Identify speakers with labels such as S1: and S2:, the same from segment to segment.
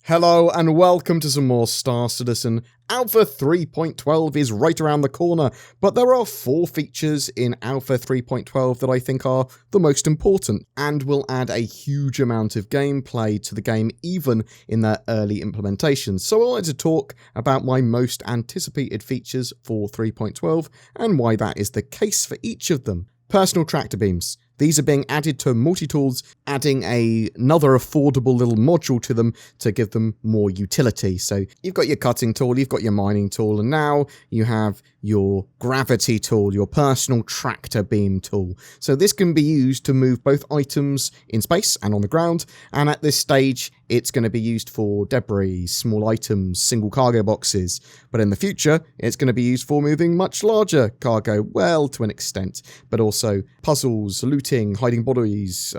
S1: Hello and welcome to some more Star Citizen. Alpha 3.12 is right around the corner, but there are 4 features in Alpha 3.12 that I think are the most important and will add a huge amount of gameplay to the game even in their early implementations. So I wanted to talk about my most anticipated features for 3.12 and why that is the case for each of them. Personal tractor beams. These are being added to multi-tools, adding another affordable little module to them to give them more utility. So you've got your cutting tool, you've got your mining tool, and now you have your gravity tool, your personal tractor beam tool. So this can be used to move both items in space and on the ground, and at this stage it's going to be used for debris, small items, single cargo boxes, but in the future it's going to be used for moving much larger cargo, well, to an extent, but also puzzles, looting, hiding bodies,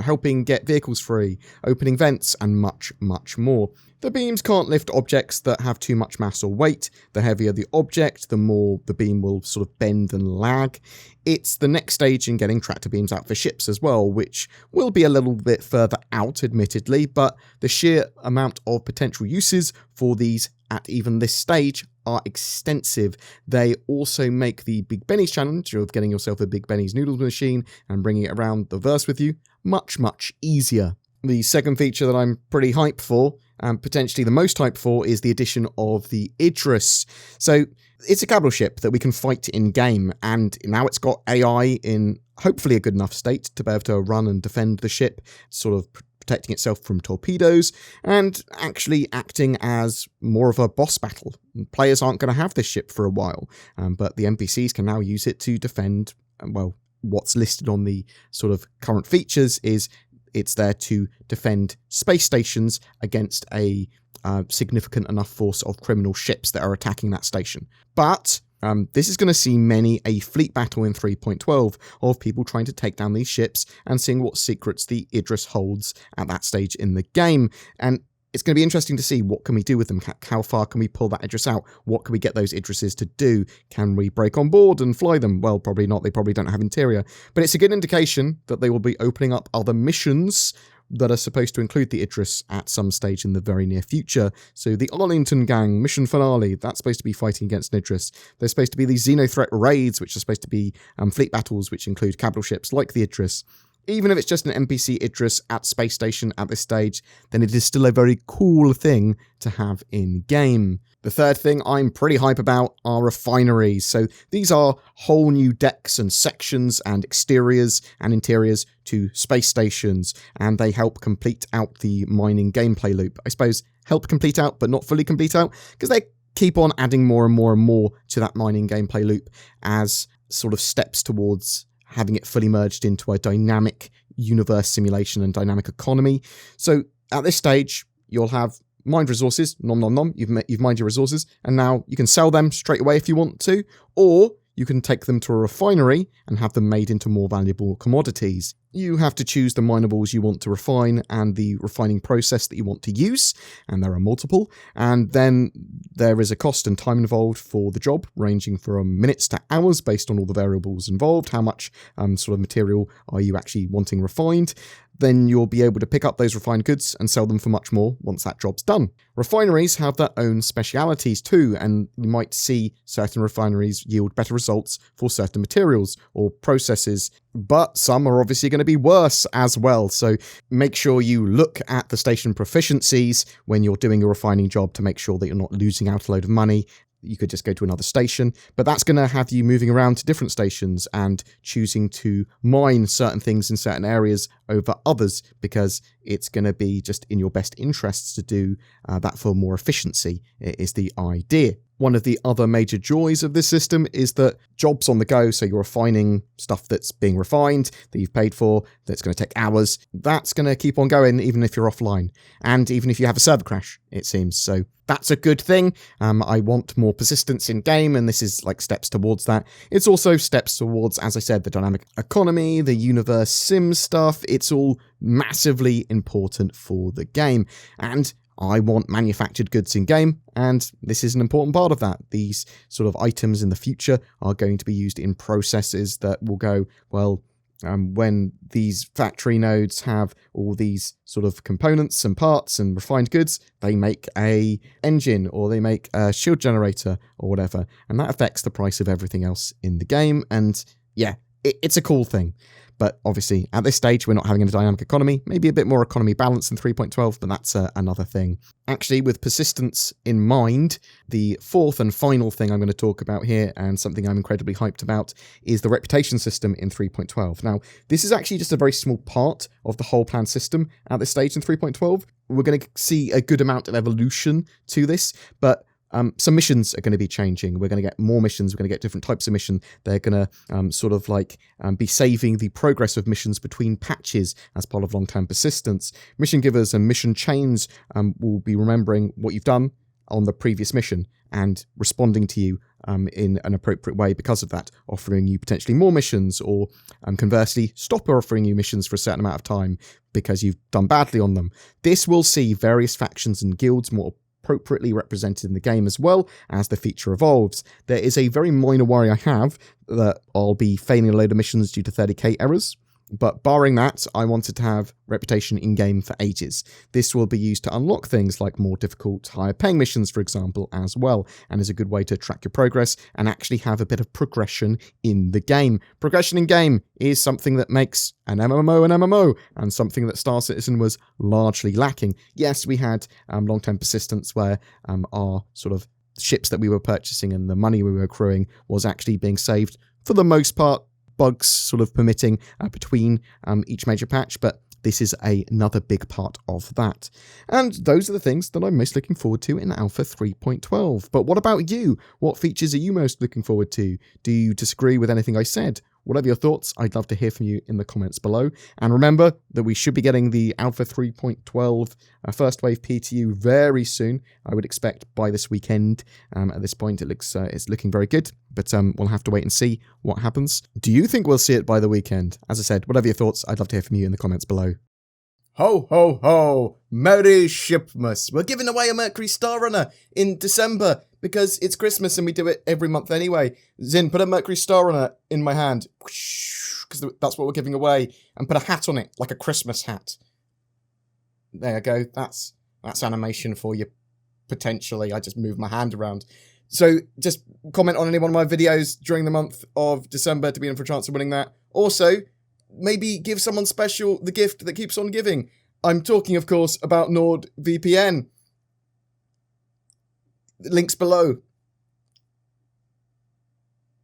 S1: helping get vehicles free, opening vents, and much, much more. The beams can't lift objects that have too much mass or weight. The heavier the object, the more the beam will sort of bend and lag. It's the next stage in getting tractor beams out for ships as well, which will be a little bit further out, admittedly, but the sheer amount of potential uses for these at even this stage are extensive. They also make the Big Benny's challenge of getting yourself a Big Benny's noodles machine and bringing it around the verse with you much, much easier. The second feature that I'm pretty hyped for, and potentially the most hyped for, is the addition of the Idris. So it's a capital ship that we can fight in-game, and now it's got AI in hopefully a good enough state to be able to run and defend the ship, sort of protecting itself from torpedoes, and actually acting as more of a boss battle. Players aren't going to have this ship for a while, but the NPCs can now use it to defend, well, what's listed on the sort of current features is it's there to defend space stations against a significant enough force of criminal ships that are attacking that station. But this is going to see many a fleet battle in 3.12 of people trying to take down these ships and seeing what secrets the Idris holds at that stage in the game. And it's going to be interesting to see what can we do with them. How far can we pull that Idris out? What can we get those Idrises to do? Can we break on board and fly them? Well, probably not. They probably don't have interior. But it's a good indication that they will be opening up other missions that are supposed to include the Idris at some stage in the very near future. So the Arlington Gang mission finale, that's supposed to be fighting against an Idris. There's supposed to be these Xenothreat raids, which are supposed to be fleet battles, which include capital ships like the Idris. Even if it's just an NPC Idris at space station at this stage, then it is still a very cool thing to have in-game. The third thing I'm pretty hype about are refineries. So these are whole new decks and sections and exteriors and interiors to space stations, and they help complete out the mining gameplay loop. I suppose help complete out, but not fully complete out, because they keep on adding more and more and more to that mining gameplay loop as sort of steps towards having it fully merged into a dynamic universe simulation and dynamic economy. So at this stage, you'll have mined resources, nom nom nom, you've mined your resources, and now you can sell them straight away if you want to, or you can take them to a refinery and have them made into more valuable commodities. You have to choose the minables you want to refine and the refining process that you want to use, and there are multiple, and then there is a cost and time involved for the job, ranging from minutes to hours based on all the variables involved. How much sort of material are you actually wanting refined? Then you'll be able to pick up those refined goods and sell them for much more once that job's done. Refineries have their own specialities too, and you might see certain refineries yield better results for certain materials or processes, but some are obviously going to be worse as well. So make sure you look at the station proficiencies when you're doing a refining job to make sure that you're not losing out a load of money. You could just go to another station, but that's going to have you moving around to different stations and choosing to mine certain things in certain areas over others, because it's going to be just in your best interests to do that for more efficiency, is the idea. One of the other major joys of this system is that jobs on the go, so you're refining stuff that's being refined, that you've paid for, that's going to take hours, that's going to keep on going even if you're offline, and even if you have a server crash, it seems. So that's a good thing. I want more persistence in game, and this is like steps towards that. It's also steps towards, as I said, the dynamic economy, the universe sim stuff. It's all massively important for the game, and I want manufactured goods in game, and this is an important part of that. These sort of items in the future are going to be used in processes that will go, well, when these factory nodes have all these sort of components and parts and refined goods, they make a engine or they make a shield generator or whatever, and that affects the price of everything else in the game. And yeah, it's a cool thing. But obviously, at this stage, we're not having a dynamic economy. Maybe a bit more economy balance than 3.12, but that's another thing. Actually, with persistence in mind, the fourth and final thing I'm going to talk about here, and something I'm incredibly hyped about, is the reputation system in 3.12. Now, this is actually just a very small part of the whole planned system at this stage in 3.12. We're going to see a good amount of evolution to this, but some missions are going to be changing. We're going to get more missions. We're going to get different types of mission. They're going to sort of like be saving the progress of missions between patches as part of long-term persistence. Mission givers and mission chains will be remembering what you've done on the previous mission and responding to you in an appropriate way because of that, offering you potentially more missions, or conversely, stop offering you missions for a certain amount of time because you've done badly on them. This will see various factions and guilds more appropriately represented in the game as well as the feature evolves. There is a very minor worry I have that I'll be failing a load of missions due to 30k errors, but barring that, I wanted to have reputation in-game for ages. This will be used to unlock things like more difficult, higher paying missions, for example, as well, and is a good way to track your progress and actually have a bit of progression in the game. Progression in game is something that makes an MMO, and something that Star Citizen was largely lacking. Yes, we had long-term persistence where our sort of ships that we were purchasing and the money we were accruing was actually being saved for the most part, bugs sort of permitting between each major patch, but this is another big part of that. And those are the things that I'm most looking forward to in Alpha 3.12. But what about you? What features are you most looking forward to? Do you disagree with anything I said? Whatever your thoughts, I'd love to hear from you in the comments below. And remember that we should be getting the Alpha 3.12 first wave PTU very soon. I would expect by this weekend. At this point, it looks it's looking very good, but we'll have to wait and see what happens. Do you think we'll see it by the weekend? As I said, whatever your thoughts, I'd love to hear from you in the comments below. Ho, ho, ho! Merry Shipmas! We're giving away a Mercury Star Runner in December because it's Christmas and we do it every month anyway. Zin, put a Mercury Star Runner in my hand, because that's what we're giving away, and put a hat on it, like a Christmas hat. There you go. That's animation for you, potentially. I just moved my hand around. So just comment on any one of my videos during the month of December to be in for a chance of winning that. Also, maybe give someone special the gift that keeps on giving. I'm talking, of course, about NordVPN. Links below.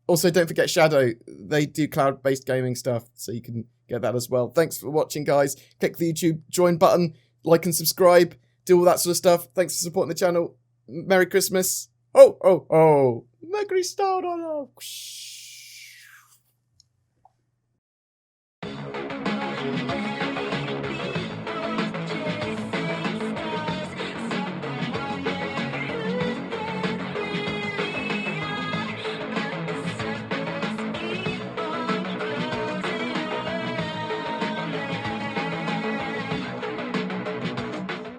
S1: Also, don't forget Shadow. They do cloud-based gaming stuff, so you can get that as well. Thanks for watching, guys. Click the YouTube join button, like and subscribe, do all that sort of stuff. Thanks for supporting the channel. Merry Christmas. Oh, oh, oh. Mercury Star.